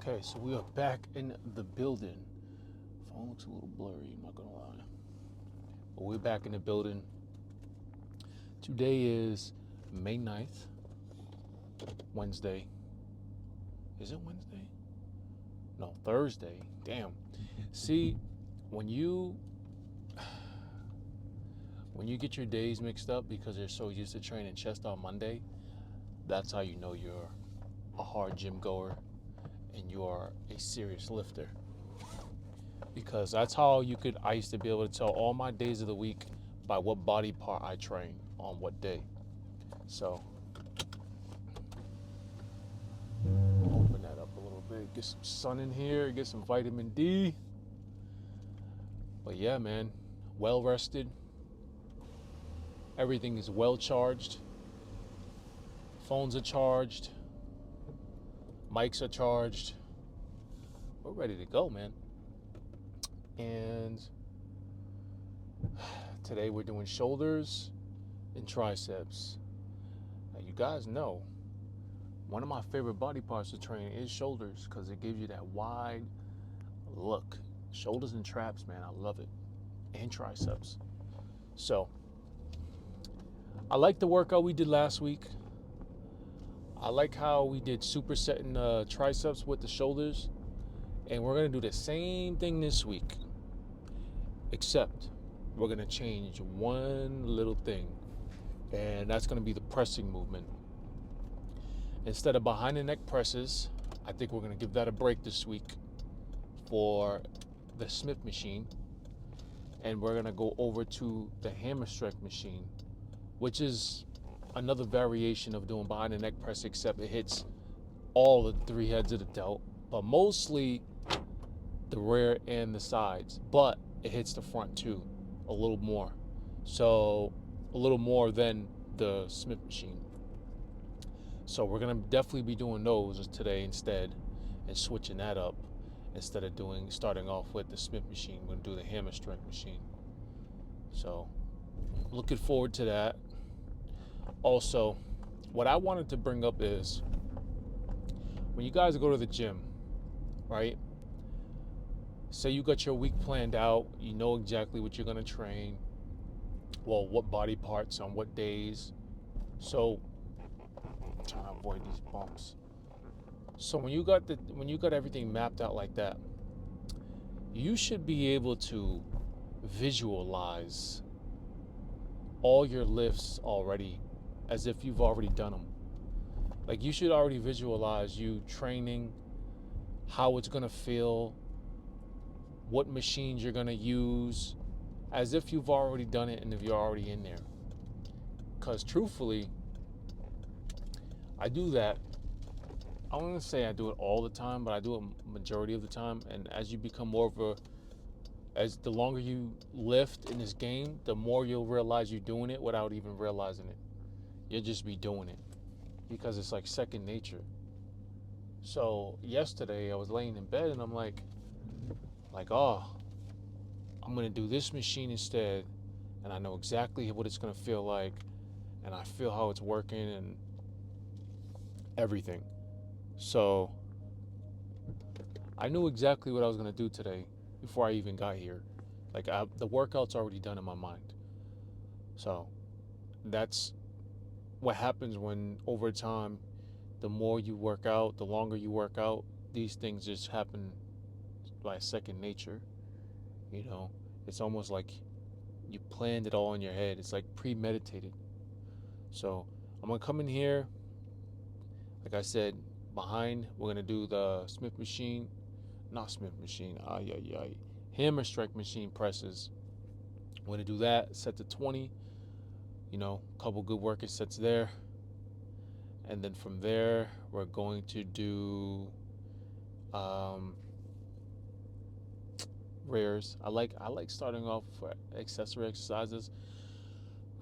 Okay, so we are back in the building. Phone looks a little blurry, I'm not gonna lie. But we're back in the building. Today is May 9th, Wednesday. Is it Wednesday? No, Thursday. Damn. See, when you get your days mixed up because you're so used to training chest on Monday, that's how you know you're a hard gym goer and you are a serious lifter. Because that's how I used to be able to tell all my days of the week by what body part I train on what day. So open that up a little bit, get some sun in here, get some vitamin D. But yeah, man, well rested. Everything is well charged. Phones are charged. Mics are charged. We're ready to go, man. And today we're doing shoulders and triceps. Now, you guys know one of my favorite body parts to train is shoulders because it gives you that wide look. Shoulders and traps, man, I love it. And triceps. So, I like the workout we did last week. I like how we did supersetting triceps with the shoulders. And we're going to do the same thing this week. Except we're going to change one little thing. And that's going to be the pressing movement. Instead of behind the neck presses, I think we're going to give that a break this week for the Smith machine. And we're going to go over to the hammer strength machine, which is another variation of doing behind the neck press, except it hits all the three heads of the delt, but mostly the rear and the sides. But it hits the front too, a little more. So a little more than the Smith machine. So we're gonna definitely be doing those today instead, and switching that up. Instead of starting off with the Smith machine, we're gonna do the hammer strength machine. So looking forward to that. Also, what I wanted to bring up is when you guys go to the gym, right? Say you got your week planned out, you know exactly what you're gonna train, well, what body parts on what days. So I'm trying to avoid these bumps. So when you got everything mapped out like that, you should be able to visualize all your lifts already as if you've already done them. Like you should already visualize you training, how it's gonna feel, what machines you're gonna use, as if you've already done it and if you're already in there. Because truthfully, I do that. I don't want to say I do it all the time, but I do it majority of the time. And as you become as the longer you lift in this game, the more you'll realize you're doing it without even realizing it. You'll just be doing it because it's like second nature. So yesterday I was laying in bed and I'm like, oh, I'm gonna do this machine instead, and I know exactly what it's gonna feel like, and I feel how it's working and everything. So I knew exactly what I was gonna do today before I even got here. The workout's already done in my mind. So that's what happens when over time, the more you work out, the longer you work out, these things just happen by second nature. You know, it's almost like you planned it all in your head. It's like premeditated. So I'm gonna come in here, like I said, behind. We're gonna do the Smith machine, not Smith machine. Hammer strike machine presses. We're gonna do that. Set to 20. You know, a couple good working sets there, and then from there we're going to do rears. I like starting off for accessory exercises.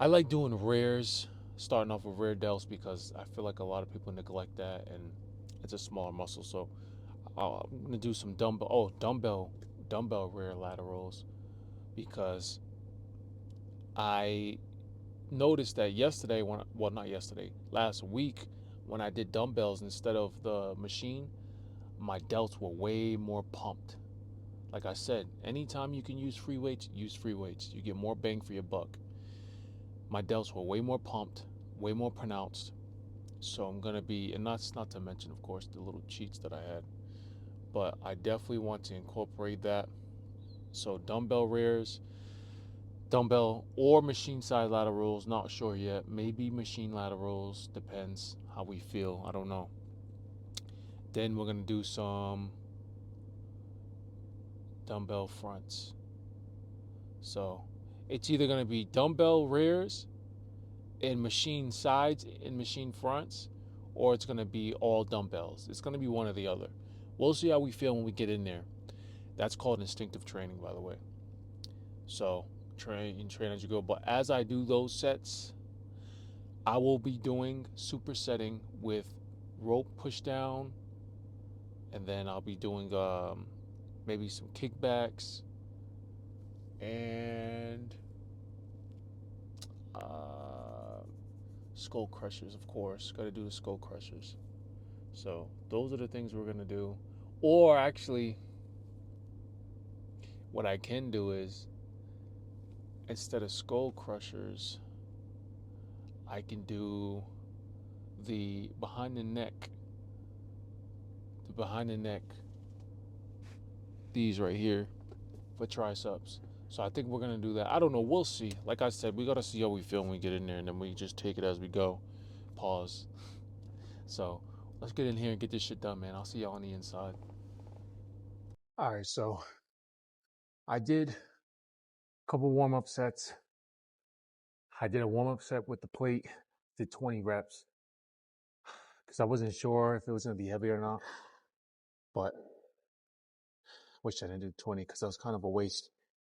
I like doing rears, starting off with rear delts because I feel like a lot of people neglect that and it's a smaller muscle. So I'm gonna do some dumbbell rear laterals because I noticed that last week when I did dumbbells instead of the machine, my delts were way more pumped. Like I said, anytime you can use free weights, use free weights. You get more bang for your buck. My delts were way more pumped, way more pronounced. So I'm gonna be, and that's not to mention, of course, the little cheats that I had. But I definitely want to incorporate that. So dumbbell rears, dumbbell or machine side laterals, not sure yet. Maybe machine laterals, depends how we feel. I don't know. Then we're gonna do some dumbbell fronts. So it's either gonna be dumbbell rears and machine sides and machine fronts, or it's gonna be all dumbbells. It's gonna be one or the other. We'll see how we feel when we get in there. That's called instinctive training, by the way. So train as you go. But as I do those sets, I will be doing supersetting with rope push down, and then I'll be doing maybe some kickbacks and skull crushers, of course. Got to do the skull crushers. So those are the things we're gonna do. Or actually, what I can do is instead of skull crushers, I can do the behind the neck, these right here for triceps. So I think we're gonna do that. I don't know. We'll see. Like I said, we gotta see how we feel when we get in there, and then we just take it as we go. Pause. So let's get in here and get this shit done, man. I'll see y'all on the inside. All right. So I did a couple warm up sets. I did a warm up set with the plate. Did 20 reps because I wasn't sure if it was gonna be heavy or not. But wish I didn't do 20 because that was kind of a waste.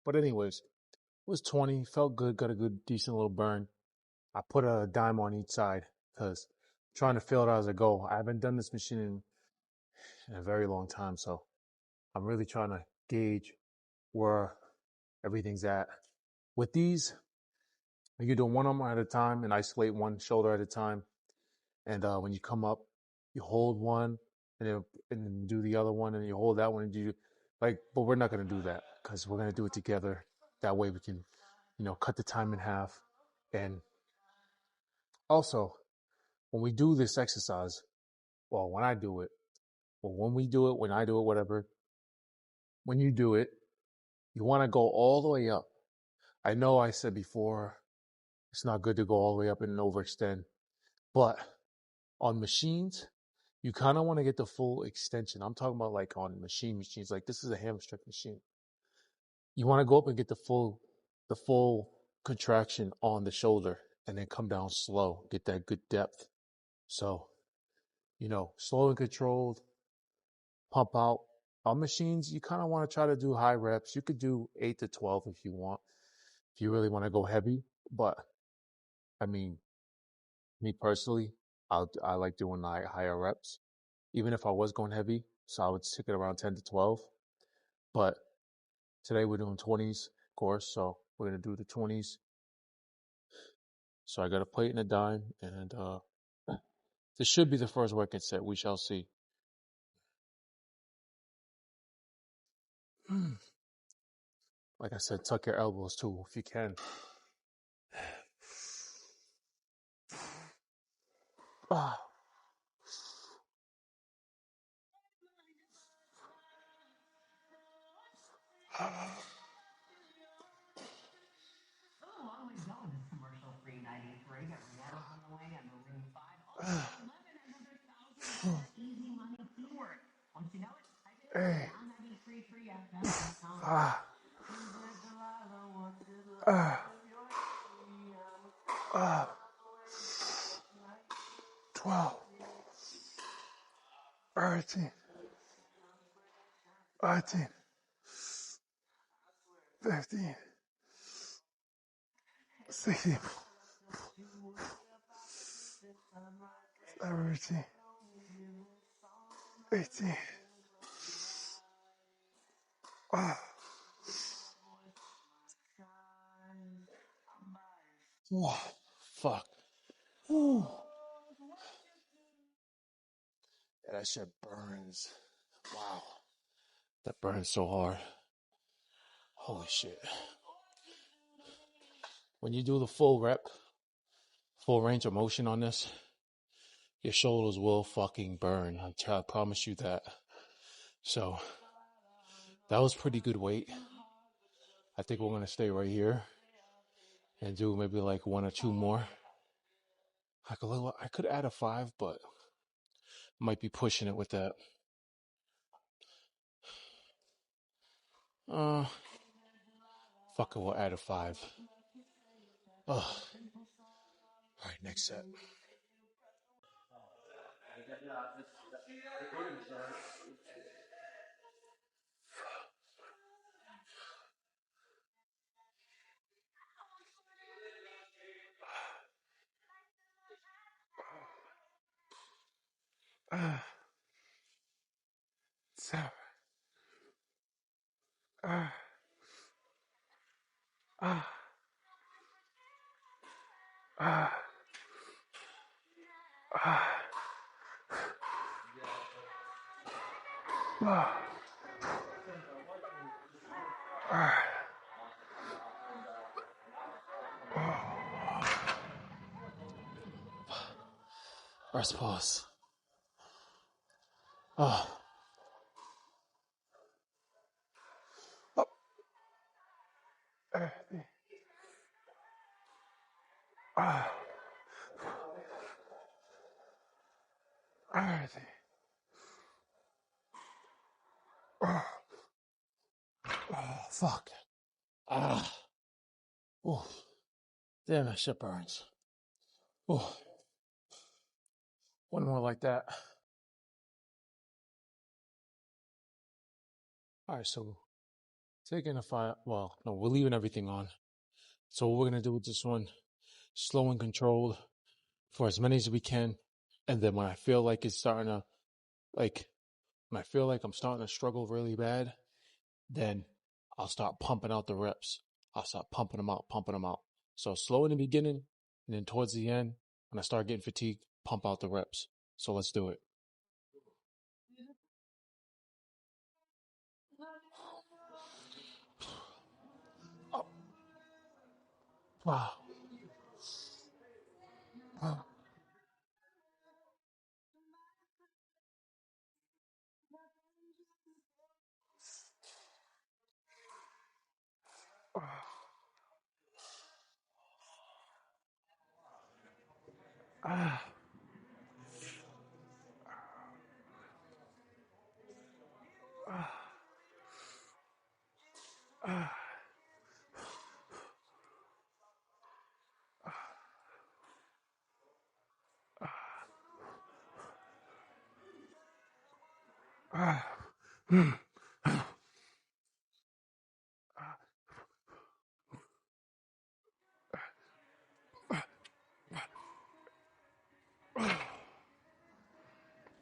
But anyways, it was 20. Felt good. Got a good, decent little burn. I put a dime on each side because I'm trying to feel it as I go. I haven't done this machine in a very long time, so I'm really trying to gauge where everything's at. With these, you do one arm at a time and isolate one shoulder at a time. And when you come up, you hold one and then do the other one, and you hold that one and do like. But we're not gonna do that because we're gonna do it together. That way we can, cut the time in half. And also, when we do this exercise, well, when I do it, or when we do it, when I do it, whatever, when you do it, you want to go all the way up. I know I said before, it's not good to go all the way up and overextend, but on machines, you kind of want to get the full extension. I'm talking about like on machines, like this is a hamstring machine. You want to go up and get the full contraction on the shoulder and then come down slow, get that good depth. So, slow and controlled, pump out. On machines, you kind of want to try to do high reps. You could do 8 to 12 if you want, if you really want to go heavy. But I mean, me personally, I like doing higher reps, even if I was going heavy. So I would stick it around 10 to 12. But today we're doing 20s, of course. So we're going to do the 20s. So I got a plate and a dime. And this should be the first working set. We shall see. Like I said, tuck your elbows too if you can. Ah. Hey. Ah. Ah. Ah. 12. 13. 14. 15. 16. 17. 18. Ah. Whoa. Fuck. Whew. Yeah, that shit burns. Wow. That burns so hard. Holy shit. When you do the full rep, full range of motion on this, your shoulders will fucking burn. I promise you that. So, that was pretty good weight. I think we're going to stay right here and do maybe like one or two more. I could add a 5, but might be pushing it with that. Fuck it, we'll add a 5. All right, next set. Seven. Rest pause. Fuck. Oh, damn, that shit burns. Oh, one more like that. All right, so taking a 5. Well, no, we're leaving everything on. So what we're gonna do with this one, slow and controlled for as many as we can, and then when I feel like it's starting to, when I feel like I'm starting to struggle really bad, then I'll start pumping out the reps. I'll start pumping them out. So slow in the beginning, and then towards the end, when I start getting fatigued, pump out the reps. So let's do it. Wow.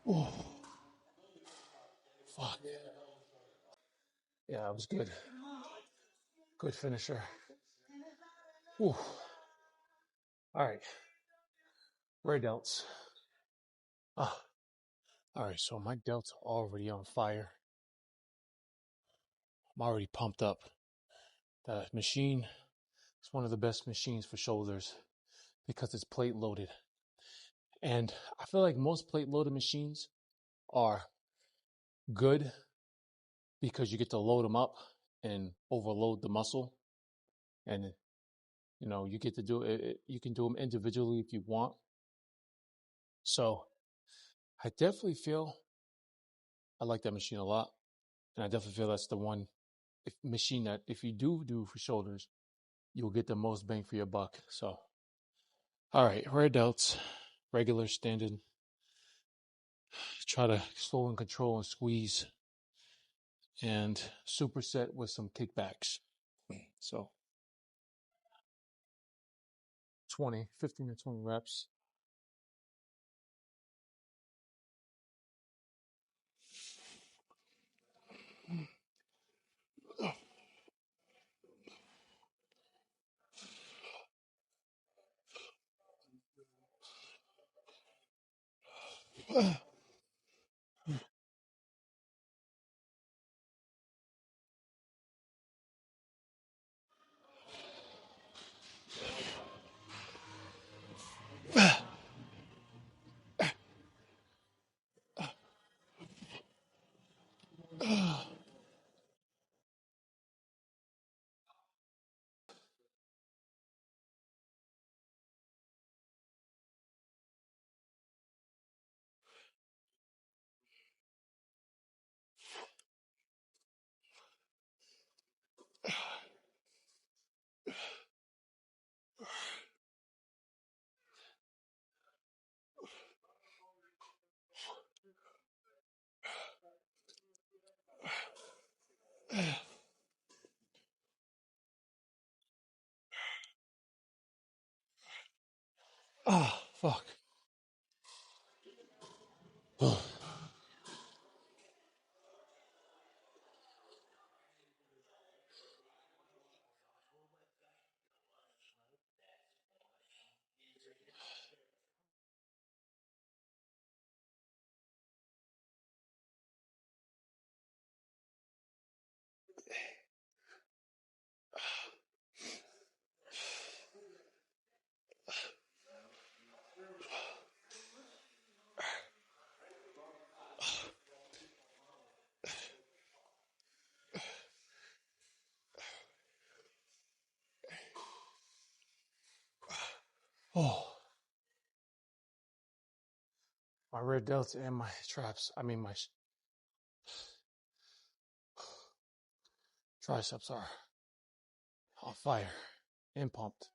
Oh, fuck. Yeah, that was good. Good finisher. Whew. All right. Rear delts. Ah. All right, so my delts are already on fire. I'm already pumped up. The machine is one of the best machines for shoulders because it's plate loaded. And I feel like most plate loaded machines are good because you get to load them up and overload the muscle. And, you get to do it. You can do them individually if you want. So I definitely feel I like that machine a lot. And I definitely feel that's the one machine that if you do for shoulders, you'll get the most bang for your buck. So, all right, rear delts, regular standard. Try to slow and control and squeeze, and superset with some kickbacks. So 15 to 20 reps. Ah, fuck. Oh, my rear delta and my traps, I mean my triceps are on fire and pumped.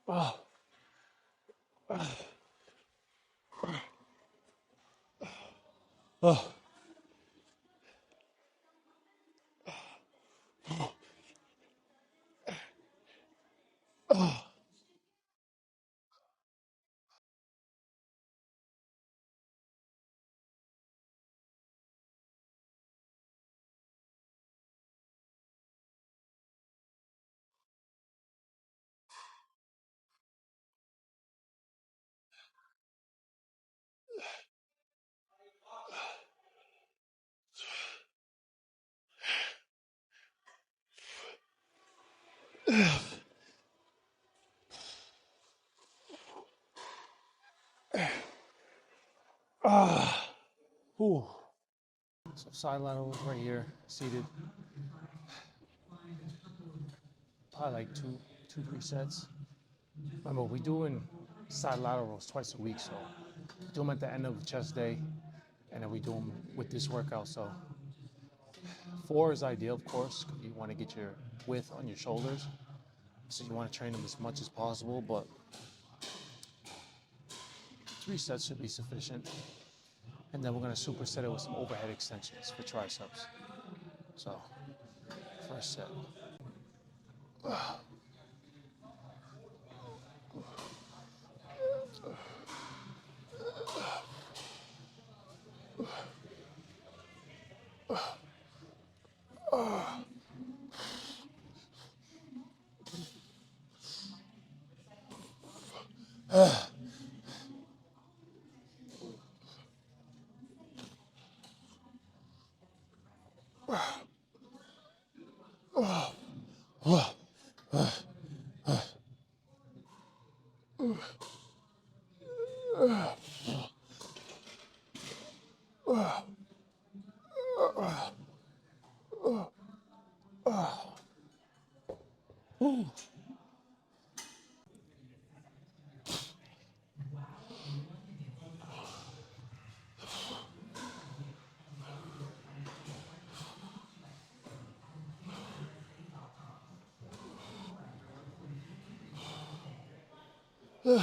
Oh, oh, oh. Ah. Ooh. So side laterals right here, seated. Probably like two presets. Remember, we doing side laterals twice a week, so we do them at the end of chest day, and then we do them with this workout. So 4 is ideal, of course, because you want to get your width on your shoulders. So you want to train them as much as possible, but 3 sets should be sufficient. And then we're going to superset it with some overhead extensions for triceps. So, first set. 2,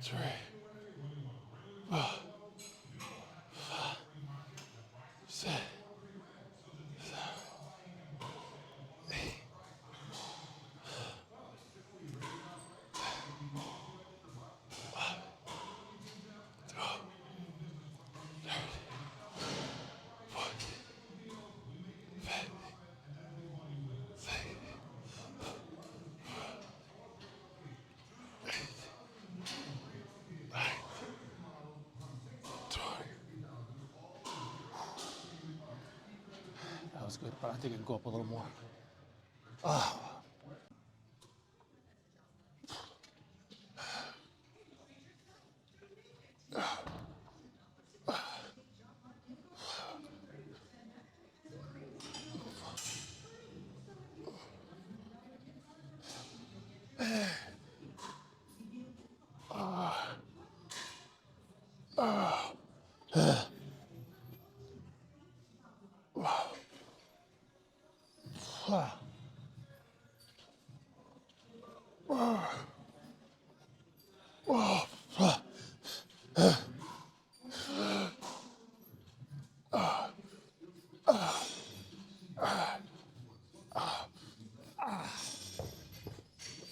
3, 6. That was good, but I think it can go up a little more.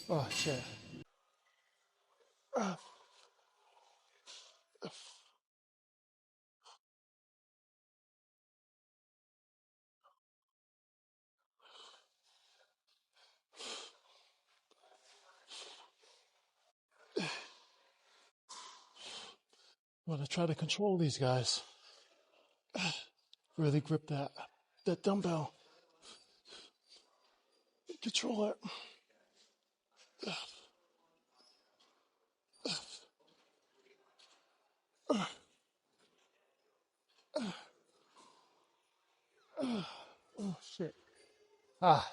Oh, shit. I'm gonna try to control these guys. Really grip that dumbbell. Control it. Oh shit. Ah.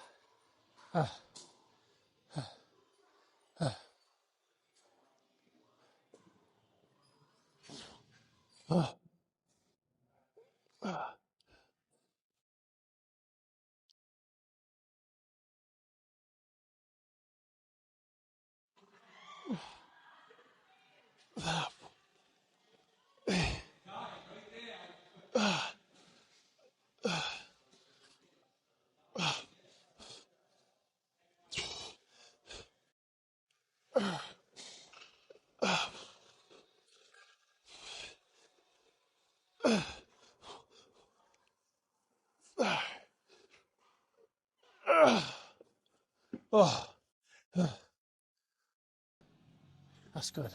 Oh, that's good.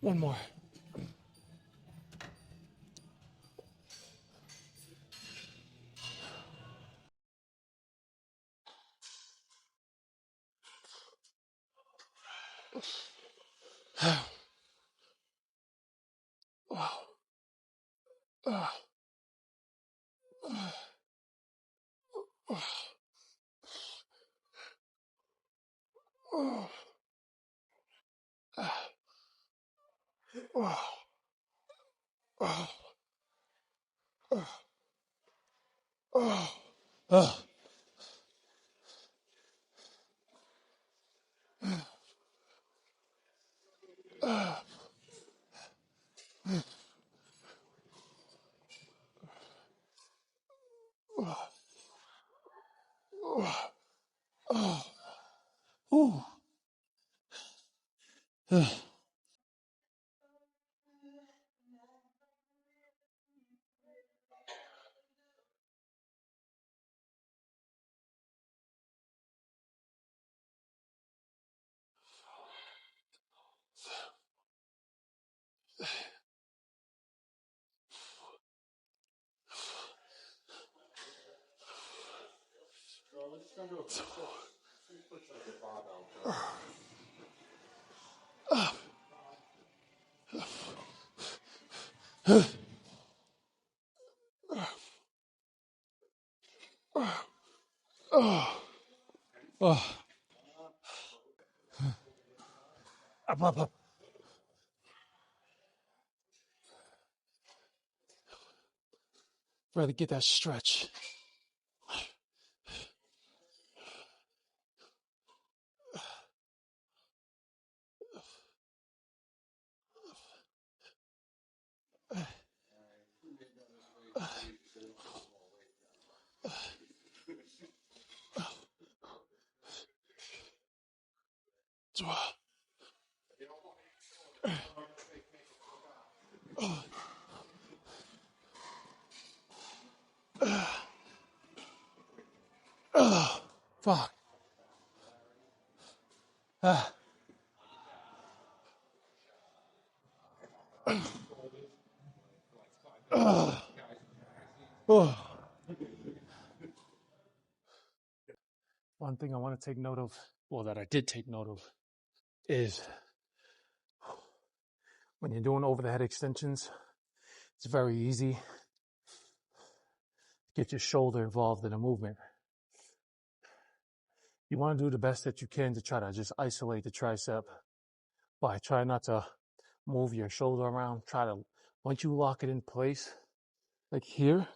One more. Ooh. Up, up, up. Rather get that stretch. Fuck. Oh. One thing I want to take note of, well, that I did take note of, is when you're doing over the head extensions, it's very easy to get your shoulder involved in a movement. You want to do the best that you can to try to just isolate the tricep by trying not to move your shoulder around. Once you lock it in place, like here,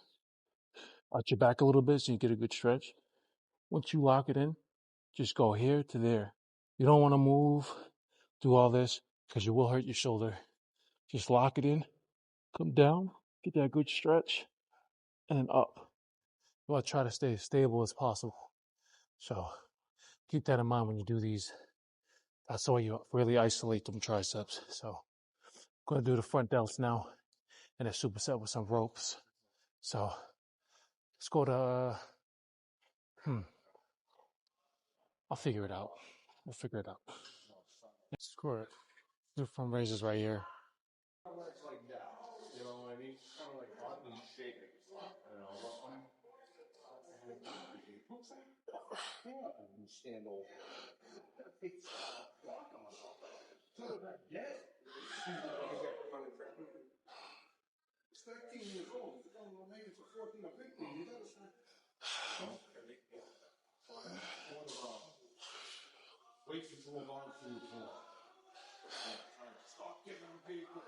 arch your back a little bit so you get a good stretch. Once you lock it in, just go here to there. You don't want to move, do all this, because you will hurt your shoulder. Just lock it in, come down, get that good stretch, and then up. You want to try to stay as stable as possible. So keep that in mind when you do these. That's the way you really isolate them triceps. So I'm going to do the front delts now and a superset with some ropes. So let's go to, I'll figure it out. We'll figure it out. Screw it. Do front raises right here. You know what I mean? Kind of like oddly shaken. Stand over. He's 13 years old. He's going to make it to 14 or 15. You gotta start. Wait to move on to the floor. Stop getting on people.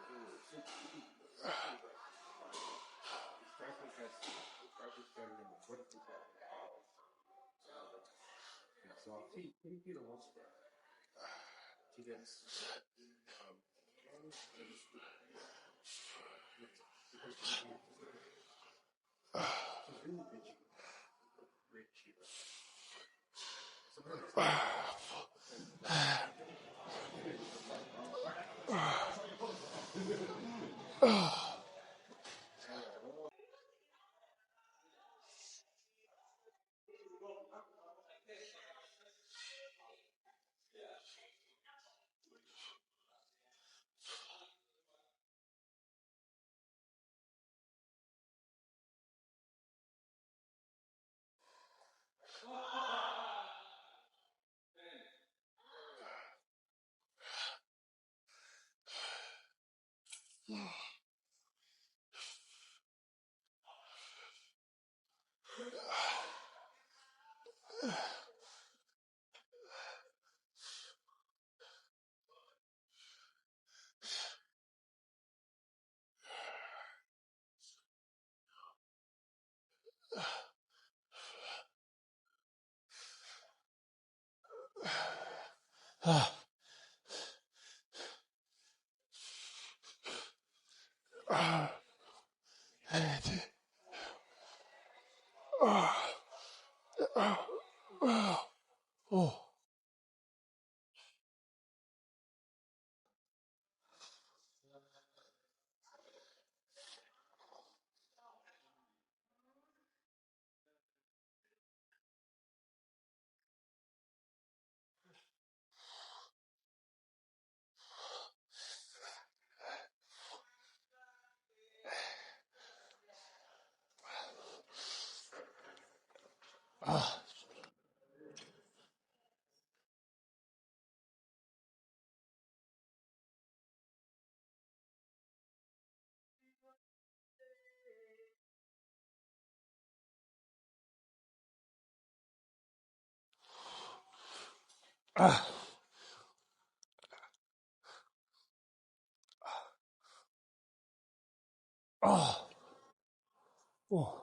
Oh. Ah, oh, oh.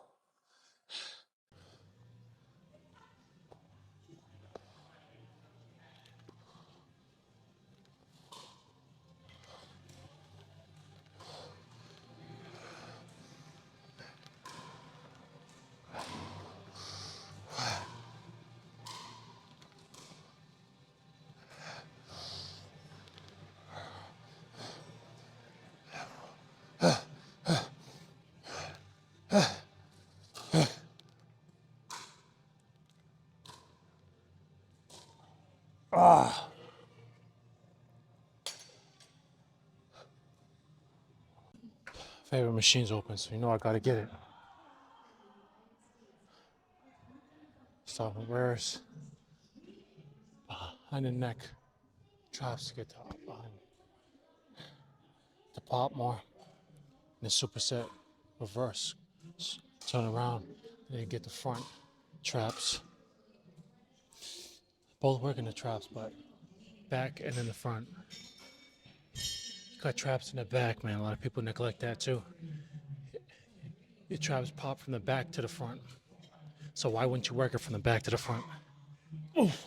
Ah. Favorite machine's open, so you know I gotta get it. Start with rears, behind the neck, traps to get to behind the pop more, and the superset reverse, turn around, and then get the front traps. Both working the traps, but back and then the front. You got traps in the back, man. A lot of people neglect that too. Your traps pop from the back to the front. So why wouldn't you work it from the back to the front? Oof.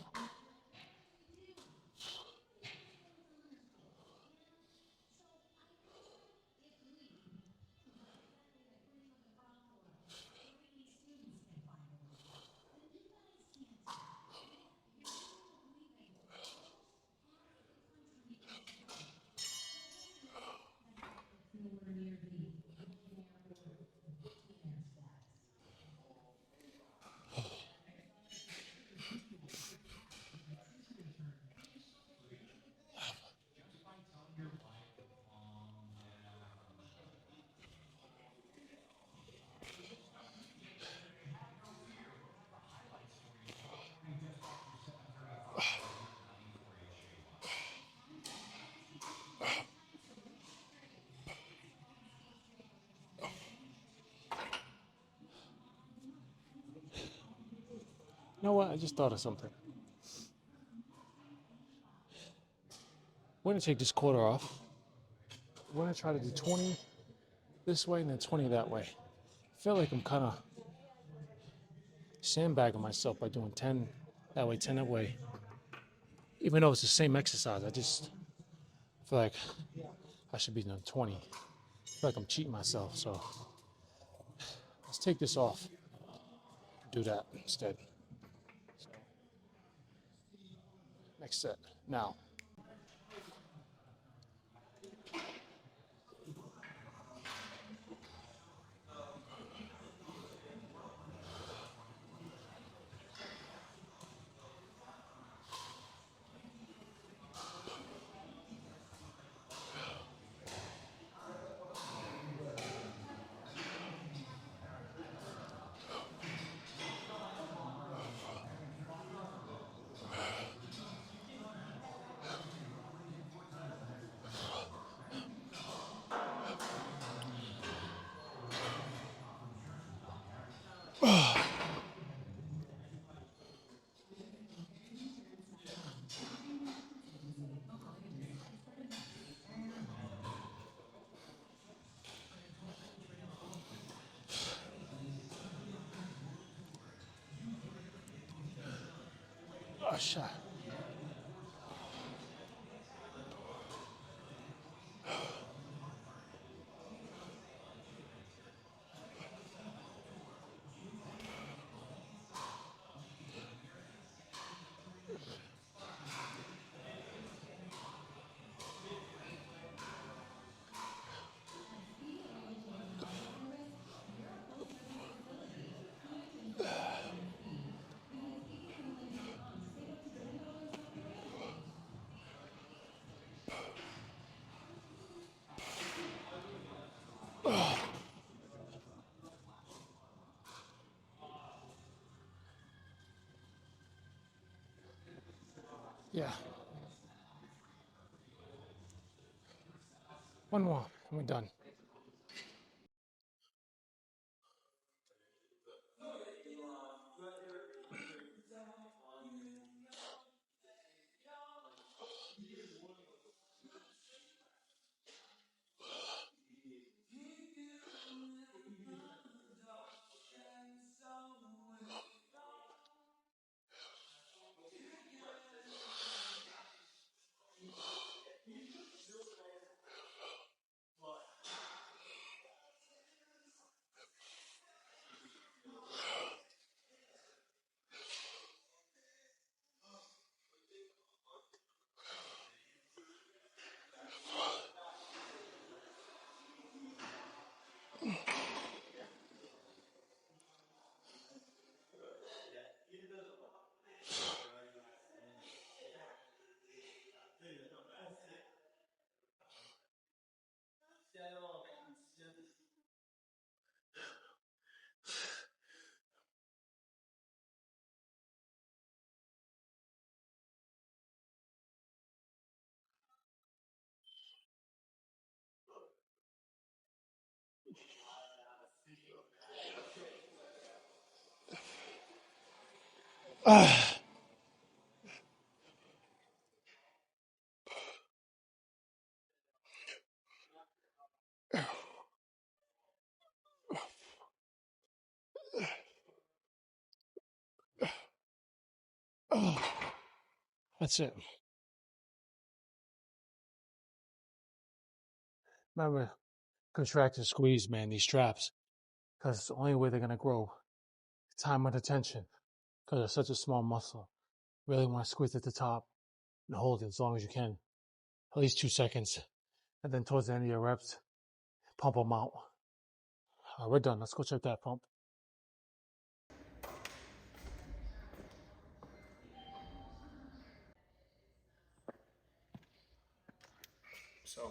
You know what? I just thought of something. We're gonna take this quarter off. We're gonna try to do 20 this way and then 20 that way. I feel like I'm kind of sandbagging myself by doing 10 that way, 10 that way. Even though it's the same exercise, I just feel like I should be doing 20. I feel like I'm cheating myself, so let's take this off. Do that instead. So, next set. Now, oh, shot. Yeah, one more and we're done. That's it. Remember, contract and squeeze, man, these traps. Because it's the only way they're going to grow. Time under tension. Because they're such a small muscle. Really want to squeeze at the top and hold it as long as you can. At least 2 seconds. And then towards the end of your reps, pump them out. All right, we're done. Let's go check that pump. So,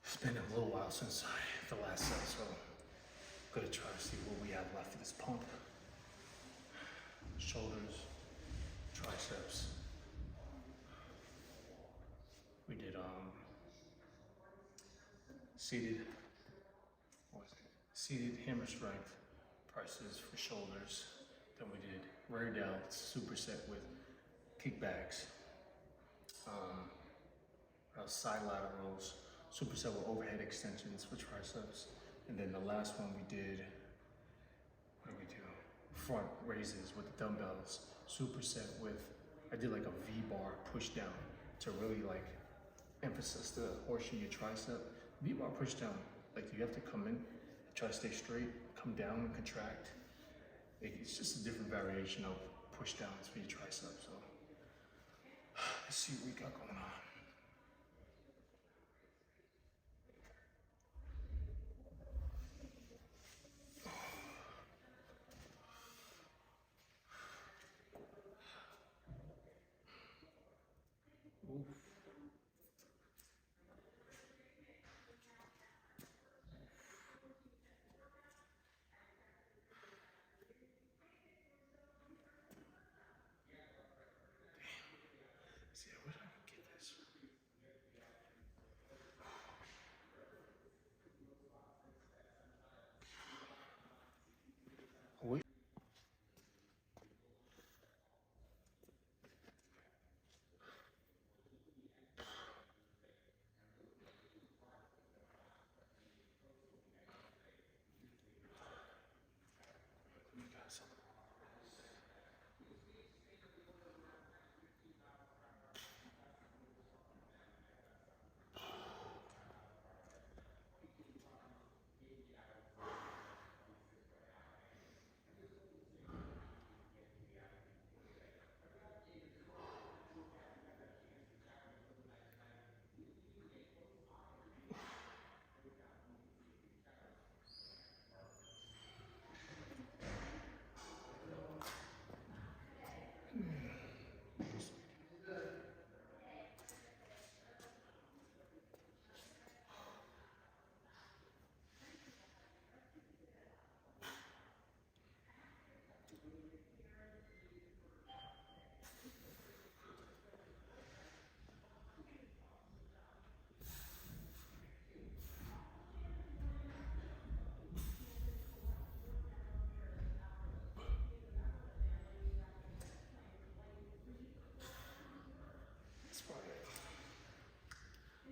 it's been a little while since the last set, so I'm going to try to see what we have left for this pump. Shoulders, triceps. We did seated, what was it? Seated hammer strength presses for shoulders. Then we did rear delts, superset with kickbacks, side laterals, superset with overhead extensions for triceps. And then the last one we did, what did we do? Front raises with the dumbbells, superset with, I did like a V-bar push down to really like emphasize the horseshoe your tricep. V-bar push down, like you have to come in, try to stay straight, come down and contract. It's just a different variation of push downs for your triceps. So let's see what we got going on. Oof. See, I wish I could get this. I wish. We got some.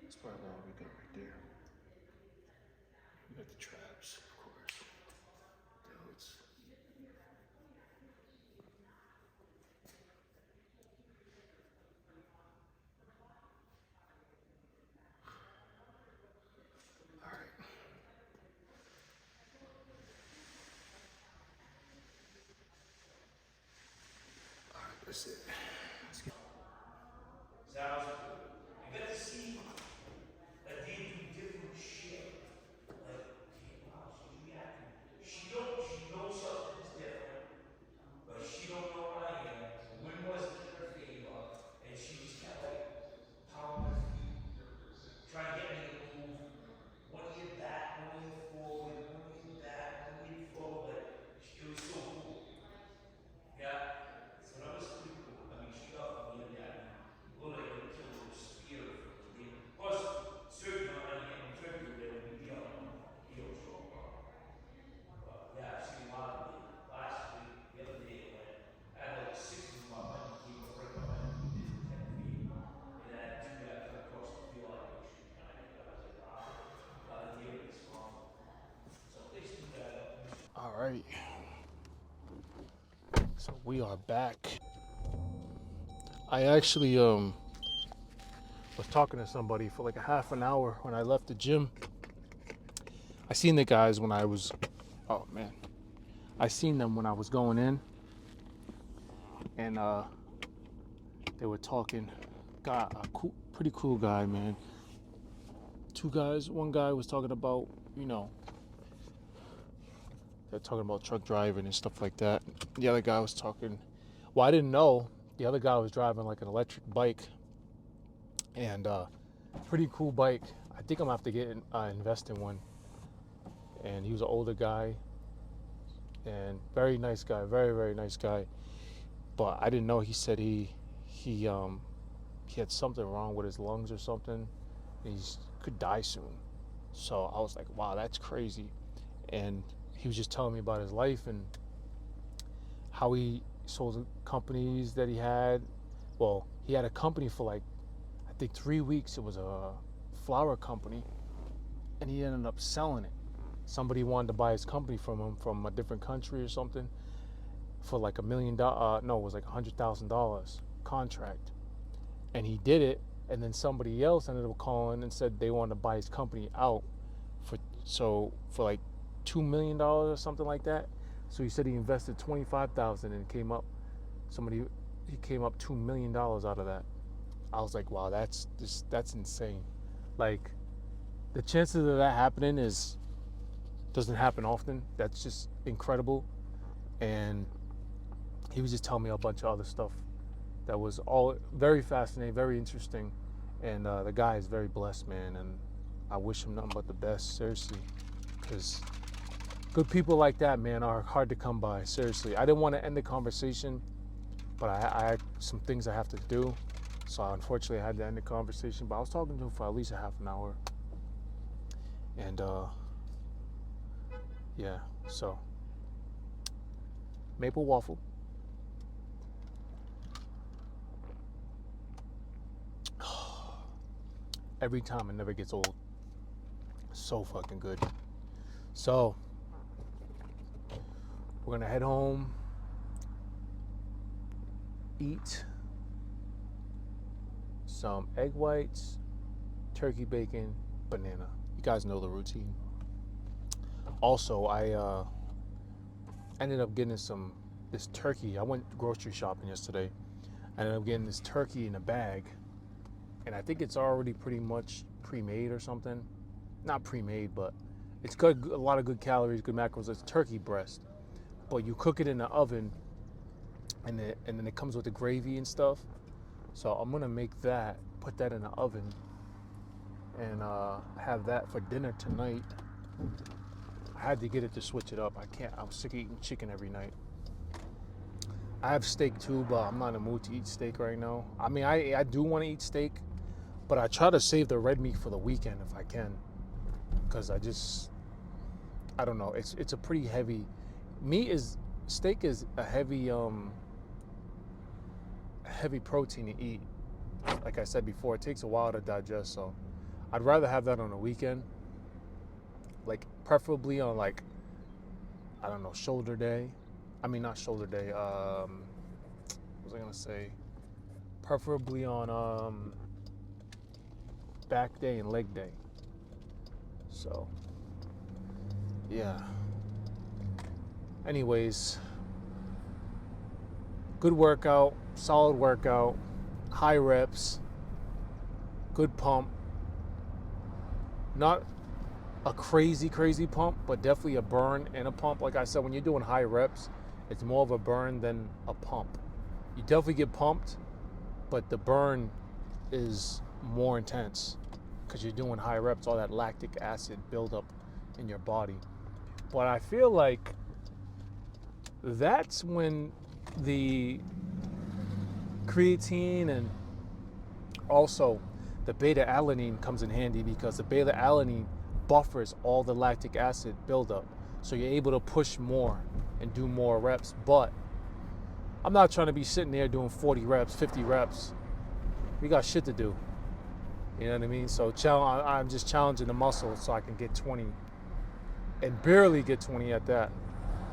That's probably all we got right there. We got the traps, of course. Delts. All right. All right, that's it. Let's get. That was cool. You got to see that they do different shit. Like, okay, wow, she's reacting. She knows something's different, but she don't know what I am. The wind wasn't in her favor, and she just kept like pounding her feet, trying to get me to move. 1 ear back, 1 ear forward, 1 ear back, 1 ear forward. Like, it was so cool. Yeah. So that was pretty cool. I mean, right. So we are back. I actually was talking to somebody for like a half an hour when I left the gym. I seen the guys when I was, oh man, I seen them when I was going in, and they were talking. Got a cool, pretty cool guy, man. Two guys. One guy was talking about, they're talking about truck driving and stuff like that. The other guy was talking. Well, I didn't know. The other guy was driving like an electric bike, and pretty cool bike. I think I'm gonna have to invest in one. And he was an older guy, and very nice guy, very very nice guy. But I didn't know. He said he had something wrong with his lungs or something. He could die soon. So I was like, wow, that's crazy. And he was just telling me about his life and how he sold the companies that he had. Well, he had a company for like, I think 3 weeks. It was a flower company, and he ended up selling it. Somebody wanted to buy his company from him from a different country or something for like $1 million. No, it was like $100,000 contract, and he did it. And then somebody else ended up calling and said they wanted to buy his company out for like $2 million or something like that. So he said he invested 25,000 and he came up $2 million out of that. I was like, wow, that's insane. Like, the chances of that happening doesn't happen often. That's just incredible. And he was just telling me a bunch of other stuff that was all very fascinating, very interesting. And the guy is very blessed, man. And I wish him nothing but the best, seriously. Because good people like that, man, are hard to come by, seriously. I didn't want to end the conversation, but I had some things I have to do. So unfortunately, I had to end the conversation. But I was talking to him for at least a half an hour. And yeah, so maple waffle. Every time, it never gets old. So fucking good. So we're gonna head home, eat some egg whites, turkey bacon, banana. You guys know the routine. Also, I ended up getting this turkey. I went grocery shopping yesterday. I ended up getting this turkey in a bag, and I think it's already pretty much pre-made or something. Not pre-made, but it's good. A lot of good calories, good macros. It's turkey breast, but you cook it in the oven, and then it comes with the gravy and stuff. So I'm gonna make that, put that in the oven, and have that for dinner tonight. I had to get it to switch it up. I'm sick of eating chicken every night. I have steak too, but I'm not in the mood to eat steak right now. I mean, I do want to eat steak, but I try to save the red meat for the weekend if I can, because I don't know. It's a pretty heavy steak is a heavy protein to eat. Like I said before, it takes a while to digest, so I'd rather have that on a weekend, like preferably on, like, I don't know, shoulder day. I mean, not shoulder day. What was I gonna say? Preferably on back day and leg day. So yeah. Anyways, good workout, solid workout, high reps, good pump. Not a crazy pump, but definitely a burn and a pump. Like I said, when you're doing high reps, it's more of a burn than a pump. You definitely get pumped, but the burn is more intense because you're doing high reps, all that lactic acid buildup in your body. But I feel like that's when the creatine and also the beta alanine comes in handy, because the beta alanine buffers all the lactic acid buildup, so you're able to push more and do more reps. But I'm not trying to be sitting there doing 40 reps, 50 reps. We got shit to do. You know what I mean? So I'm just challenging the muscle so I can get 20, and barely get 20 at that.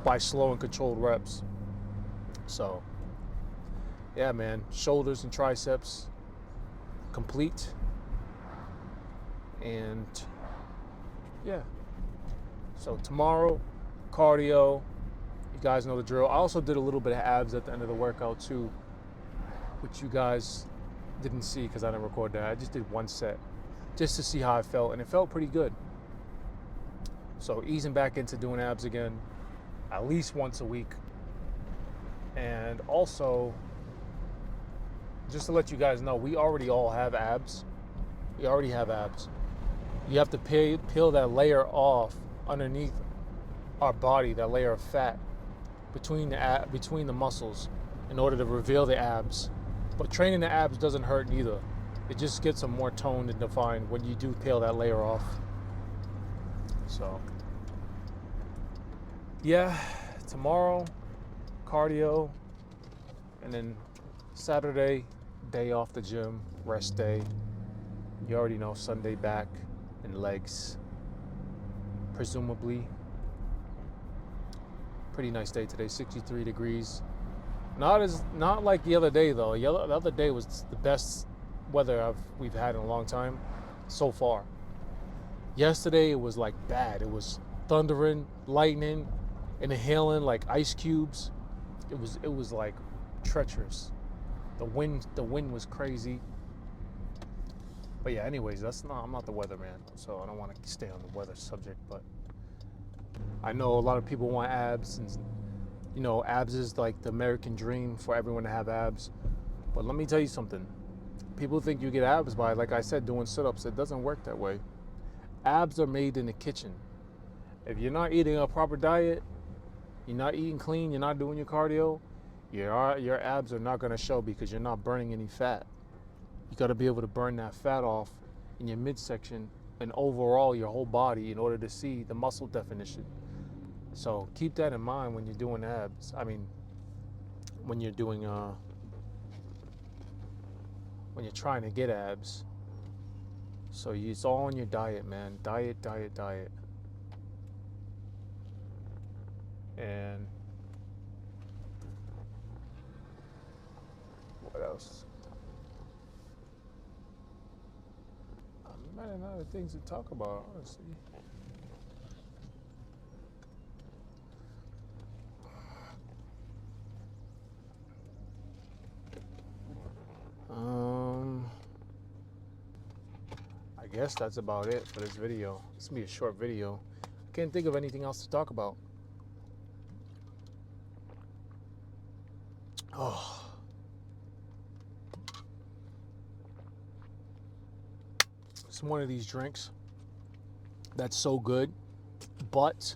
by slow and controlled reps. So, yeah, man, shoulders and triceps complete. And yeah, so tomorrow, cardio. You guys know the drill. I also did a little bit of abs at the end of the workout too, which you guys didn't see because I didn't record that. I just did one set just to see how I felt, and it felt pretty good. So easing back into doing abs again, at least once a week. And also, just to let you guys know, we already all have abs. We already have abs. You have to peel that layer off underneath our body, that layer of fat between the muscles, in order to reveal the abs. But training the abs doesn't hurt neither. It just gets them more toned and defined when you do peel that layer off. So, yeah, tomorrow, cardio, and then Saturday, day off the gym, rest day. You already know, Sunday back and legs, presumably. Pretty nice day today, 63 degrees. Not like the other day though. The other day was the best weather we've had in a long time so far. Yesterday it was like bad. It was thundering, lightning, and hailing like ice cubes. It was like treacherous. The wind was crazy. But yeah, anyways, I'm not the weatherman, so I don't want to stay on the weather subject, but I know a lot of people want abs, and you know, abs is like the American dream for everyone to have abs. But let me tell you something. People think you get abs by, like I said, doing sit-ups. It doesn't work that way. Abs are made in the kitchen. If you're not eating a proper diet, you're not eating clean, you're not doing your cardio, your abs are not going to show because you're not burning any fat. You got to be able to burn that fat off in your midsection and overall your whole body in order to see the muscle definition. So keep that in mind when you're doing abs. I mean, when you're doing when you're trying to get abs. So it's all on your diet, man. Diet. And what else? I'm running out of things to talk about, honestly. I guess that's about it for this video. This will be a short video. I can't think of anything else to talk about. Oh. It's one of these drinks that's so good, but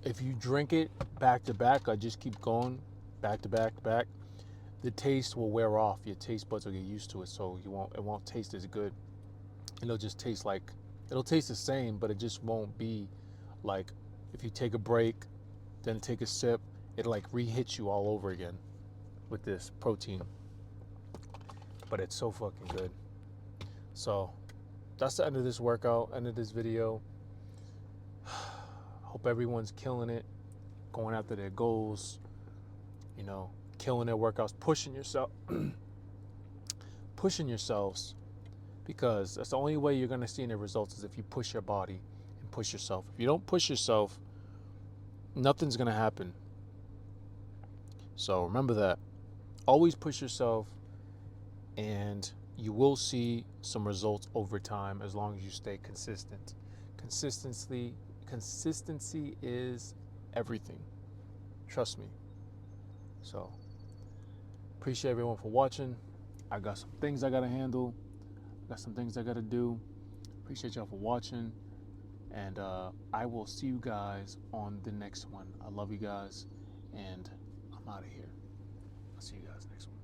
if you drink it back to back, I just keep going back to back to back, the taste will wear off. Your taste buds will get used to it, so it won't taste as good. It'll just taste it'll taste the same, but it just won't be like if you take a break, then take a sip, it like re-hits you all over again with this protein. But it's so fucking good. So that's the end of this workout, end of this video. Hope everyone's killing it, going after their goals, you know, killing their workouts, pushing yourselves, because that's the only way you're going to see any results is if you push your body and push yourself. If you don't push yourself, nothing's going to happen. So remember that. Always push yourself, and you will see some results over time as long as you stay consistent. Consistency is everything. Trust me. So appreciate everyone for watching. I got some things I got to handle. Got some things I got to do. Appreciate y'all for watching. And I will see you guys on the next one. I love you guys. And I'm out of here. I'll see you guys next one.